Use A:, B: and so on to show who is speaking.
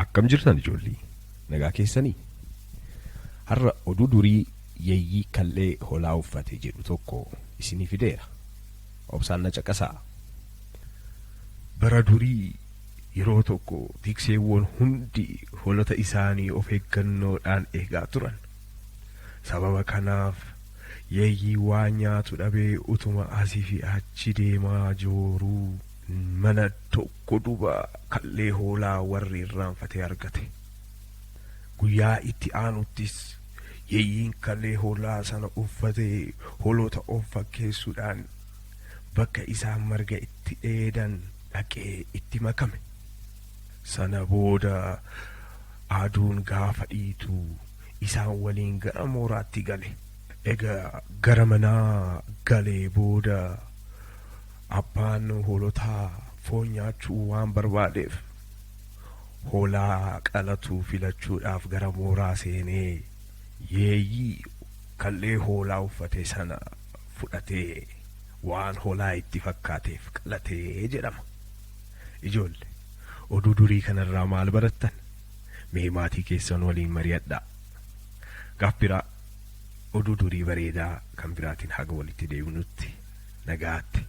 A: Akkam jirtan ijoollee nagaa keessanii har'a oduu durii yeeyyii kallee hoolaa uffate jedhu tokko isinii fideera. Obsaan na caqasaa. Bara durii yeroo tokko tikseewwan hundi hoolota isaanii of eeggannoodhaan eegaa turan. Sababa kanaaf yeeyyii waan nyaatu dhabee utuma asii fi achi deemaa jooruu mana tokko duba kallee hoolaa warri irraanfatee argate. Guyyaa itti aanuttis yeeyyiin kallee hoolaa sana uffatee hoolota of fakkeessuudhaan bakka isaan marga itti dheedan dhaqee itti makame. Sana booda aduun gaafa dhiitu isaan waliin gara mooraatti gale. Egaa gara manaa galee booda abbaan hoolotaa foon nyaachuu waan barbaadeef hoolaa qalatuu filachuudhaaf gara mooraa seenee yeeyyii kallee hoolaa uffate sana fudhatee waan hoolaa itti fakkaateef qalatee jedhama. Ijoollee oduu durii kanarraa maal barattan? Mee maatii keessan waliin mari'adhaa. Gaaf biraa oduu durii bareedaa kan biraatiin haga walitti deebinutti nagaatti.